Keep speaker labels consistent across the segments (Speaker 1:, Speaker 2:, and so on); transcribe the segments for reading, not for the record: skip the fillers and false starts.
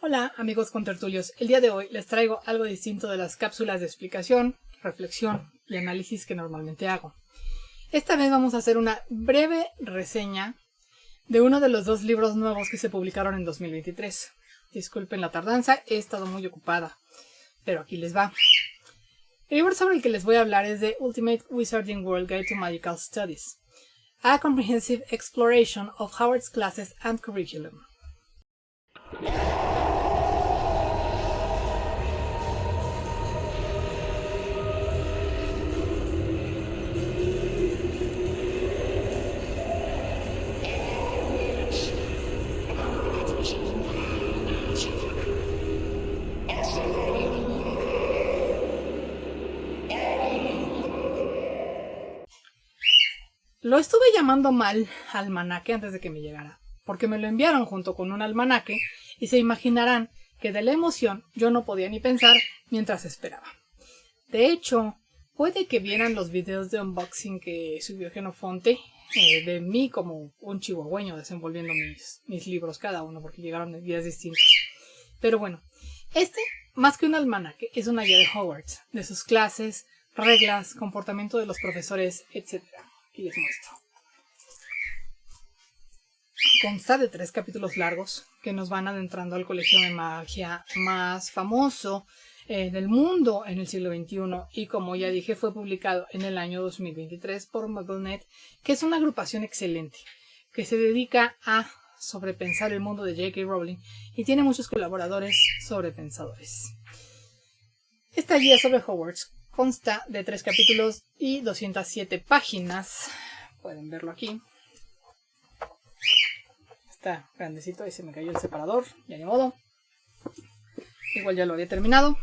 Speaker 1: Hola amigos contertulios, el día de hoy les traigo algo distinto de las cápsulas de explicación, reflexión y análisis que normalmente hago. Esta vez vamos a hacer una breve reseña de uno de los dos libros nuevos que se publicaron en 2023. Disculpen la tardanza, he estado muy ocupada, pero aquí les va. El libro sobre el que les voy a hablar es The Ultimate Wizarding World Guide to Magical Studies, a comprehensive exploration of Hogwarts classes and curriculum. Lo estuve llamando mal almanaque antes de que me llegara, porque me lo enviaron junto con un almanaque y se imaginarán que de la emoción yo no podía ni pensar mientras esperaba. De hecho, puede que vieran los videos de unboxing que subió Genofonte de mí como un chihuahueño desenvolviendo mis libros cada uno porque llegaron en días distintos. Pero bueno, más que un almanaque, es una guía de Hogwarts, de sus clases, reglas, comportamiento de los profesores, etc. Y les muestro. Consta de 3 capítulos largos que nos van adentrando al colegio de magia más famoso del mundo en el siglo XXI y como ya dije fue publicado en el año 2023 por MuggleNet, que es una agrupación excelente que se dedica a sobrepensar el mundo de J.K. Rowling y tiene muchos colaboradores sobrepensadores. Esta guía sobre Hogwarts consta de 3 capítulos y 207 páginas. Pueden verlo aquí. Está grandecito y se me cayó el separador. Ya ni modo. Igual ya lo había terminado.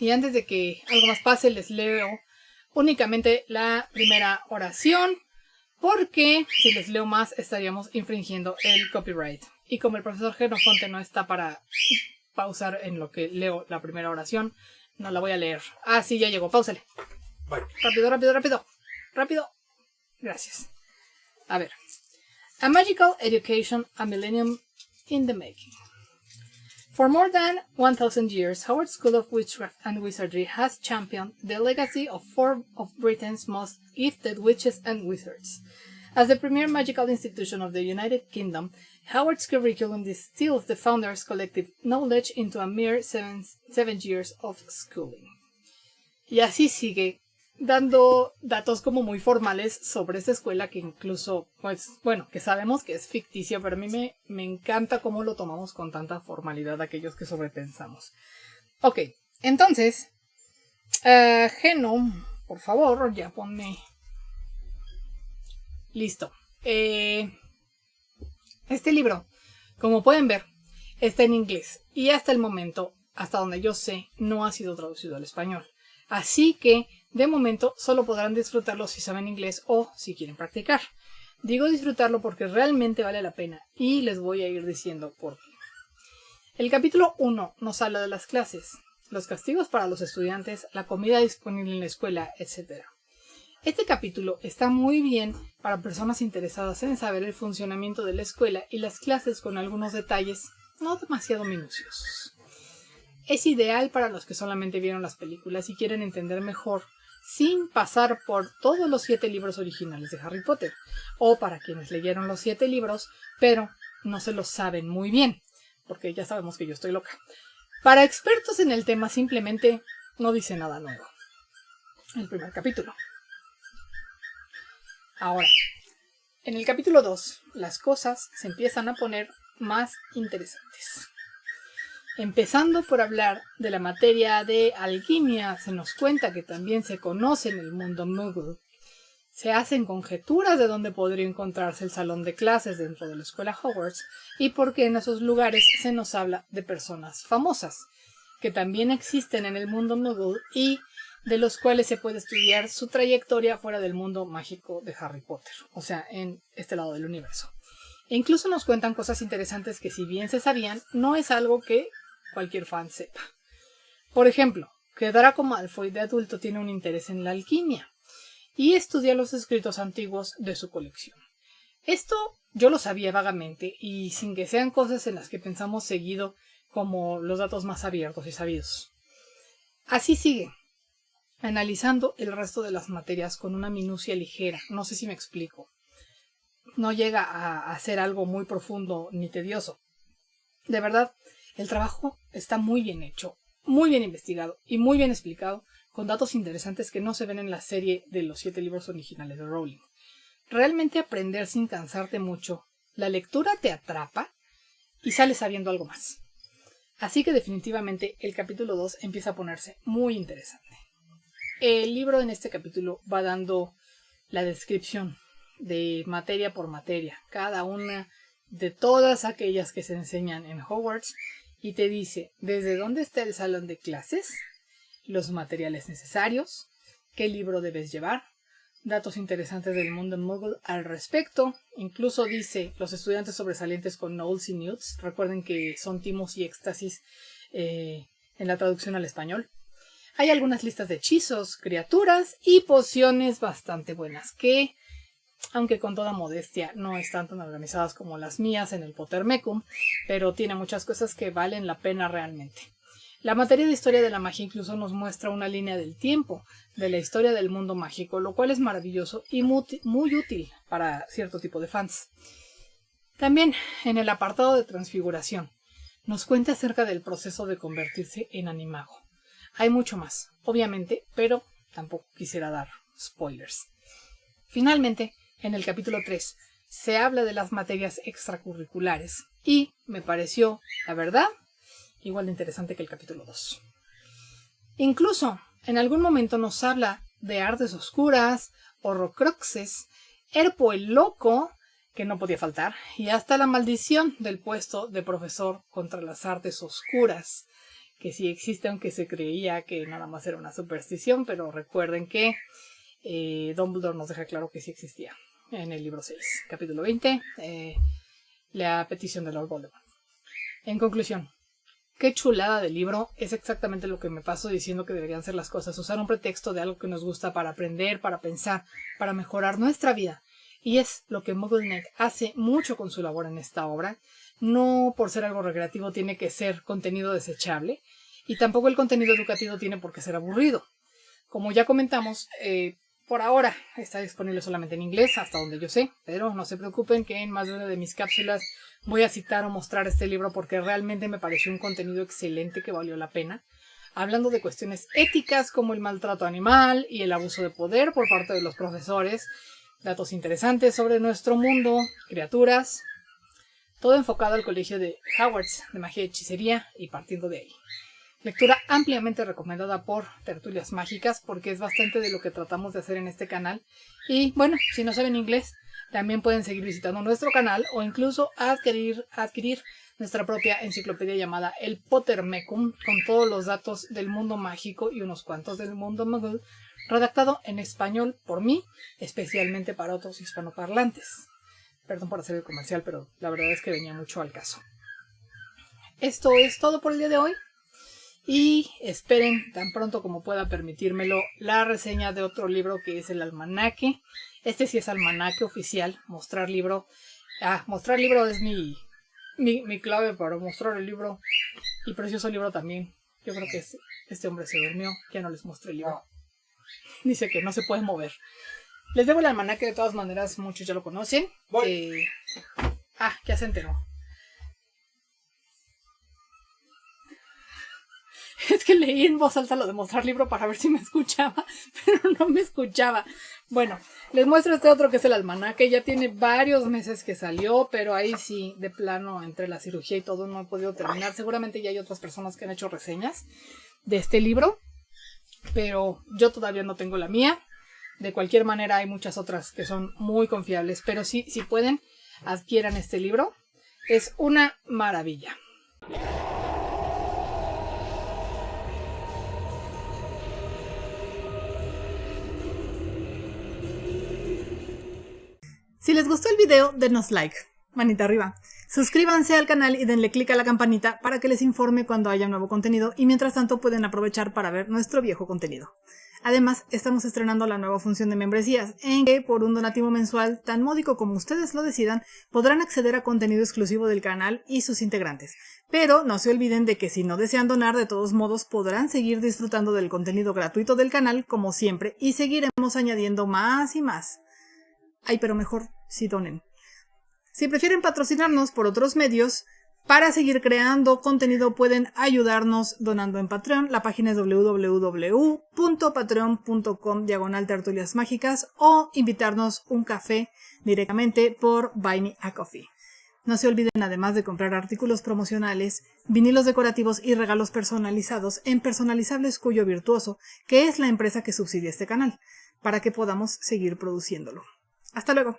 Speaker 1: Y antes de que algo más pase, les leo únicamente la primera oración. Porque si les leo más, estaríamos infringiendo el copyright. Y como el profesor Genofonte no está para pausar en lo que leo la primera oración, no la voy a leer. Sí, ya llegó. Páusale. Bye. Rápido. Gracias. A ver. A Magical Education, a Millennium in the Making. For more than 1,000 years, Howard School of Witchcraft and Wizardry has championed the legacy of 4 of Britain's most gifted witches and wizards. As the premier magical institution of the United Kingdom, Howard's curriculum distills the founders' collective knowledge into a mere 7 years of schooling. Y así sigue, dando datos como muy formales sobre esta escuela que incluso, que sabemos que es ficticia, pero a mí me encanta cómo lo tomamos con tanta formalidad aquellos que sobrepensamos. Ok, entonces, Geno, por favor, ya ponme... Listo. Este libro, como pueden ver, está en inglés y hasta el momento, hasta donde yo sé, no ha sido traducido al español. Así que, de momento, solo podrán disfrutarlo si saben inglés o si quieren practicar. Digo disfrutarlo porque realmente vale la pena y les voy a ir diciendo por qué. El capítulo 1 nos habla de las clases, los castigos para los estudiantes, la comida disponible en la escuela, etc. Este capítulo está muy bien para personas interesadas en saber el funcionamiento de la escuela y las clases con algunos detalles no demasiado minuciosos. Es ideal para los que solamente vieron las películas y quieren entender mejor sin pasar por todos los 7 libros originales de Harry Potter, o para quienes leyeron los 7 libros pero no se los saben muy bien, porque ya sabemos que yo estoy loca. Para expertos en el tema simplemente no dice nada nuevo. El primer capítulo. Ahora, en el capítulo 2, las cosas se empiezan a poner más interesantes. Empezando por hablar de la materia de alquimia, se nos cuenta que también se conoce en el mundo Muggle. Se hacen conjeturas de dónde podría encontrarse el salón de clases dentro de la escuela Hogwarts y por qué en esos lugares se nos habla de personas famosas, que también existen en el mundo Muggle y de los cuales se puede estudiar su trayectoria fuera del mundo mágico de Harry Potter, o sea, en este lado del universo. E incluso nos cuentan cosas interesantes que si bien se sabían, no es algo que cualquier fan sepa. Por ejemplo, que Draco Malfoy de adulto tiene un interés en la alquimia y estudia los escritos antiguos de su colección. Esto yo lo sabía vagamente y sin que sean cosas en las que pensamos seguido como los datos más abiertos y sabidos. Así sigue, analizando el resto de las materias con una minucia ligera, no sé si me explico. No llega a ser algo muy profundo ni tedioso. De verdad, el trabajo está muy bien hecho, muy bien investigado y muy bien explicado, con datos interesantes que no se ven en la serie de los 7 libros originales de Rowling. Realmente aprender sin cansarte mucho, la lectura te atrapa y sales sabiendo algo más. Así que definitivamente el capítulo 2 empieza a ponerse muy interesante. El libro en este capítulo va dando la descripción de materia por materia, cada una de todas aquellas que se enseñan en Hogwarts, y te dice desde dónde está el salón de clases, los materiales necesarios, qué libro debes llevar, datos interesantes del mundo Muggle al respecto. Incluso dice los estudiantes sobresalientes con Knowles y Newts, recuerden que son timos y éxtasis en la traducción al español. Hay algunas listas de hechizos, criaturas y pociones bastante buenas que, aunque con toda modestia, no están tan organizadas como las mías en el Pottermecum, pero tiene muchas cosas que valen la pena realmente. La materia de historia de la magia incluso nos muestra una línea del tiempo de la historia del mundo mágico, lo cual es maravilloso y muy útil para cierto tipo de fans. También en el apartado de transfiguración nos cuenta acerca del proceso de convertirse en animago. Hay mucho más, obviamente, pero tampoco quisiera dar spoilers. Finalmente, en el capítulo 3 se habla de las materias extracurriculares y me pareció, la verdad, igual de interesante que el capítulo 2. Incluso, en algún momento nos habla de artes oscuras, horrocruxes, Herpo el Loco, que no podía faltar, y hasta la maldición del puesto de profesor contra las artes oscuras, que sí existe, aunque se creía que nada más era una superstición, pero recuerden que Dumbledore nos deja claro que sí existía en el libro 6, capítulo 20, la petición de Lord Voldemort. En conclusión, qué chulada de libro, es exactamente lo que me paso diciendo que deberían ser las cosas, usar un pretexto de algo que nos gusta para aprender, para pensar, para mejorar nuestra vida, y es lo que MuggleNet hace mucho con su labor en esta obra. No por ser algo recreativo tiene que ser contenido desechable, y tampoco el contenido educativo tiene por qué ser aburrido. Como ya comentamos, por ahora está disponible solamente en inglés, hasta donde yo sé, pero no se preocupen que en más de una de mis cápsulas voy a citar o mostrar este libro porque realmente me pareció un contenido excelente que valió la pena, hablando de cuestiones éticas como el maltrato animal y el abuso de poder por parte de los profesores, datos interesantes sobre nuestro mundo, criaturas, todo enfocado al colegio de Hogwarts de magia y hechicería y partiendo de ahí. Lectura ampliamente recomendada por Tertulias Mágicas porque es bastante de lo que tratamos de hacer en este canal. Y bueno, si no saben inglés, también pueden seguir visitando nuestro canal o incluso adquirir nuestra propia enciclopedia llamada El Pottermecum con todos los datos del mundo mágico y unos cuantos del mundo Muggle, redactado en español por mí, especialmente para otros hispanoparlantes. Perdón por hacer el comercial, pero la verdad es que venía mucho al caso. Esto es todo por el día de hoy. Y esperen tan pronto como pueda permitírmelo la reseña de otro libro que es el almanaque. Este sí es almanaque oficial. Mostrar libro es mi clave para mostrar el libro. Y precioso libro también. Yo creo que este hombre se durmió. Ya no les mostré el libro. Dice que no se puede mover. Les debo el almanaque de todas maneras. Muchos ya lo conocen. Ya se enteró. Es que leí en voz alta lo de mostrar libro para ver si me escuchaba, pero no me escuchaba. Bueno, les muestro este otro que es el almanaque. Ya tiene varios meses que salió, pero ahí sí, de plano, entre la cirugía y todo, no he podido terminar. Seguramente ya hay otras personas que han hecho reseñas de este libro, pero yo todavía no tengo la mía. De cualquier manera, hay muchas otras que son muy confiables, pero sí, si pueden, adquieran este libro. Es una maravilla. Si les gustó el video, denos like, manita arriba. Suscríbanse al canal y denle click a la campanita para que les informe cuando haya nuevo contenido y mientras tanto pueden aprovechar para ver nuestro viejo contenido. Además, estamos estrenando la nueva función de membresías, en que por un donativo mensual tan módico como ustedes lo decidan, podrán acceder a contenido exclusivo del canal y sus integrantes. Pero no se olviden de que si no desean donar, de todos modos podrán seguir disfrutando del contenido gratuito del canal como siempre y seguiremos añadiendo más y más. Ay, pero mejor si donen. Si prefieren patrocinarnos por otros medios, para seguir creando contenido pueden ayudarnos donando en Patreon. La página es www.patreon.com/tertuliasmágicas o invitarnos un café directamente por Buy Me a Coffee. No se olviden además de comprar artículos promocionales, vinilos decorativos y regalos personalizados en Personalizables Cuyo Virtuoso, que es la empresa que subsidia este canal, para que podamos seguir produciéndolo. ¡Hasta luego!